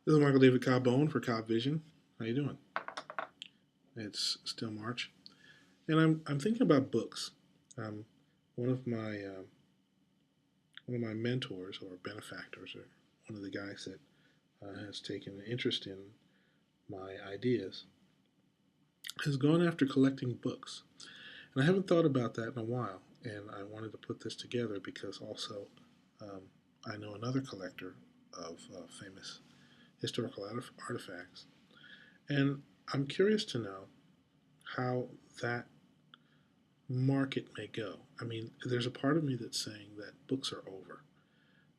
This is Michael David Cobb Bowen for Cobb Vision. How you doing? It's still March, and I'm thinking about books. Um, one of my one of my mentors or benefactors, or one of the guys that has taken an interest in my ideas, has gone after collecting books, and I haven't thought about that in a while. And I wanted to put this together because also um, I know another collector of famous historical artifacts, and I'm curious to know how that market may go. I mean, there's a part of me that's saying that books are over,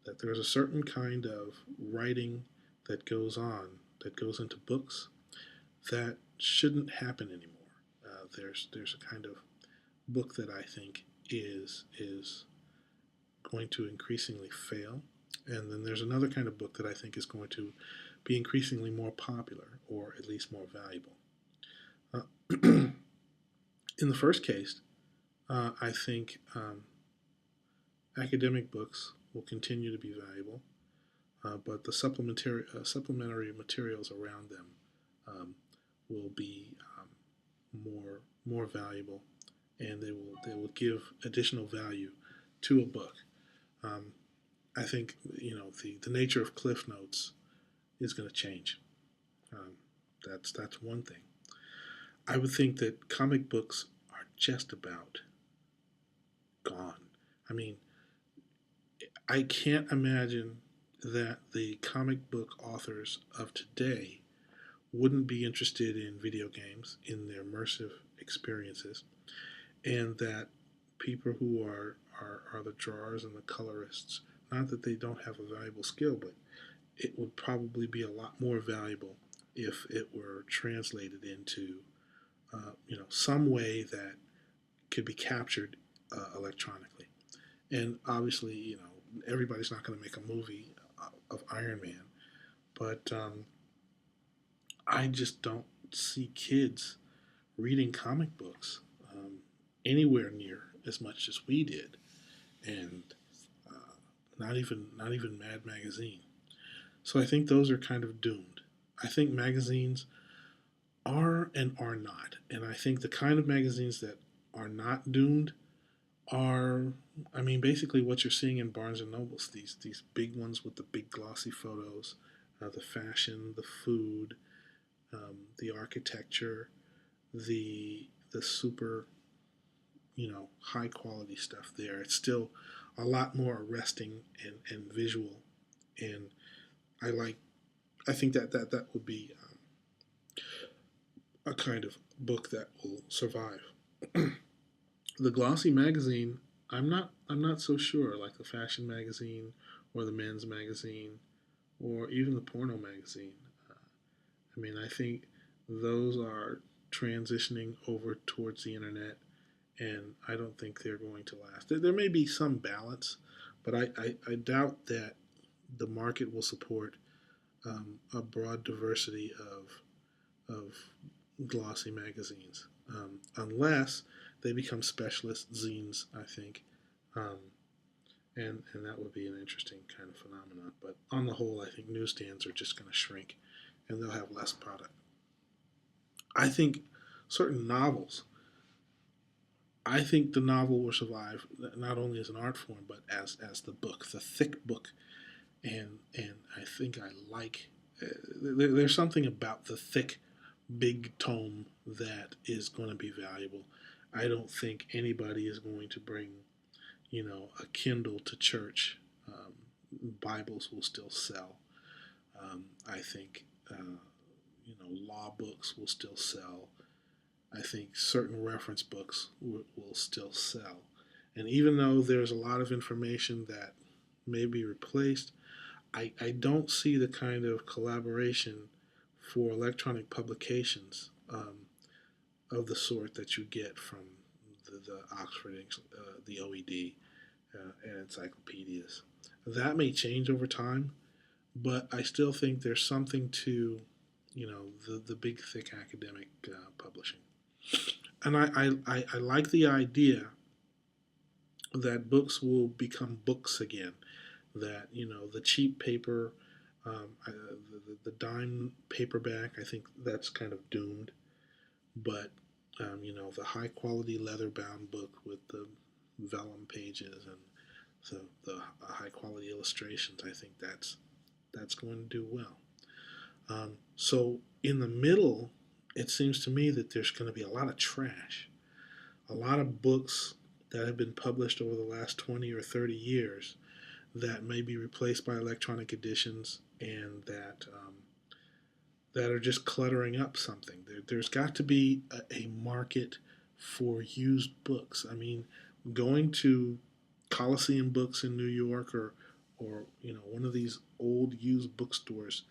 that there's a certain kind of writing that goes on, that goes into books, that shouldn't happen anymore. There's a kind of book that I think is going to increasingly fail, and then there's another kind of book that I think is going to be increasingly more popular, or at least more valuable. In the first case, I think academic books will continue to be valuable, but the supplementary materials around them um, will be more valuable, and they will give additional value to a book. Um, I think the nature of Cliff Notes is going to change. Um, that's one thing. I would think that comic books are just about gone. I mean, I can't imagine that the comic book authors of today wouldn't be interested in video games, in their immersive experiences, and that people who are the drawers and the colorists, not that they don't have a valuable skill, but it would probably be a lot more valuable if it were translated into some way that could be captured electronically. And obviously, everybody's not going to make a movie of Iron Man, but I just don't see kids reading comic books um, anywhere near as much as we did, and not even Mad Magazine. So I think those are kind of doomed. I think magazines are and are not, and I think the kind of magazines that are not doomed are, I mean, basically what you're seeing in Barnes and Nobles. These big ones with the big glossy photos, the fashion, the food, the architecture, the super high quality stuff there. It's still a lot more arresting and visual, and I like. I think that would be a kind of book that will survive. The glossy magazine, I'm not so sure. Like the fashion magazine, or the men's magazine, or even the porno magazine. I mean, I think those are transitioning over towards the internet, and I don't think they're going to last. There may be some balance, but I doubt that the market will support a broad diversity of glossy magazines, unless they become specialist zines, I think. Um, and that would be an interesting kind of phenomenon. But on the whole, I think newsstands are just going to shrink, and they'll have less product. I think certain novels. I think the novel will survive not only as an art form, but as the book, the thick book, and I think I like. There's something about the thick, big tome that is going to be valuable. I don't think anybody is going to bring a Kindle to church. Bibles will still sell. I think law books will still sell. I think certain reference books will still sell. And even though there's a lot of information that may be replaced, I don't see the kind of collaboration for electronic publications of the sort that you get from the Oxford, the OED, and encyclopedias. That may change over time, but I still think there's something to, the big, thick academic publishing. And I like the idea that books will become books again. That the cheap paper The dime paperback, I think that's kind of doomed. But the high quality leather bound book with the vellum pages and the high quality illustrations, I think that's going to do well. So in the middle, it seems to me that there's going to be a lot of trash, a lot of books that have been published over the last 20 or 30 years that may be replaced by electronic editions and that are just cluttering up something. There's got to be a market for used books. I mean, going to Coliseum Books in New York or one of these old used bookstores,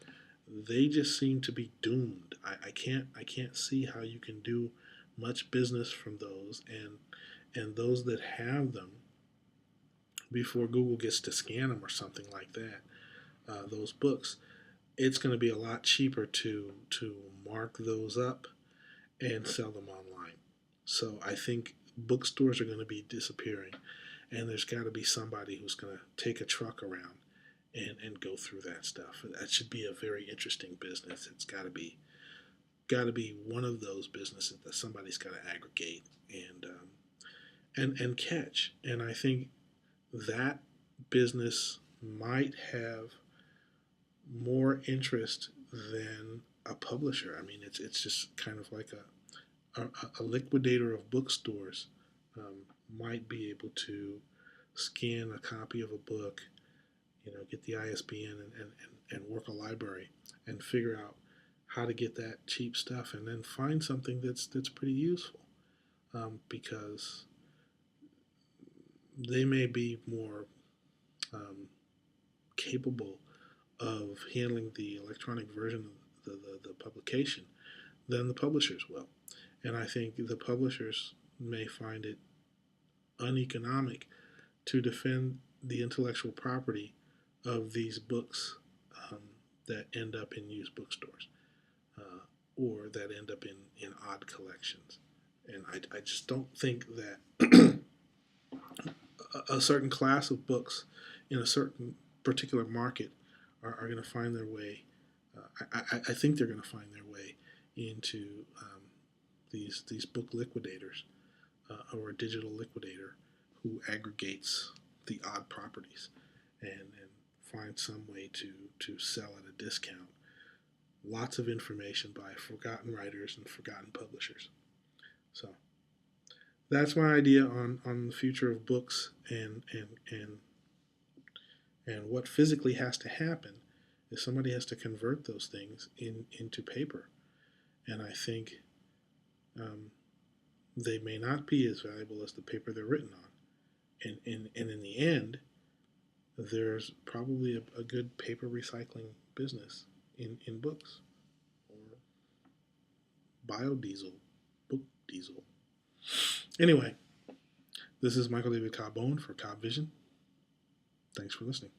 they just seem to be doomed. I can't see how you can do much business from those, and those that have them before Google gets to scan them or something like that. Those books, it's going to be a lot cheaper to mark those up and sell them online. So I think bookstores are going to be disappearing, and there's got to be somebody who's going to take a truck around and go through that stuff. That should be a very interesting business. It's got to be one of those businesses that somebody's got to aggregate and catch. And I think that business might have more interest than a publisher. I mean, it's just kind of like a liquidator of bookstores might be able to scan a copy of a book, get the ISBN and work a library and figure out how to get that cheap stuff and then find something that's pretty useful because they may be more capable of handling the electronic version of the publication than the publishers will. And I think the publishers may find it uneconomic to defend the intellectual property of these books that end up in used bookstores or that end up in odd collections. And I just don't think that a certain class of books in a certain particular market are going to find their way. I think they're going to find their way into these book liquidators or a digital liquidator who aggregates the odd properties and finds some way to sell at a discount. Lots of information by forgotten writers and forgotten publishers. So that's my idea on the future of books and what physically has to happen is somebody has to convert those things into paper. And I think they may not be as valuable as the paper they're written on. And in the end, there's probably a good paper recycling business in books or biodiesel, book diesel. Anyway, this is Michael David Cobb Bowen for Cobb Vision. Thanks for listening.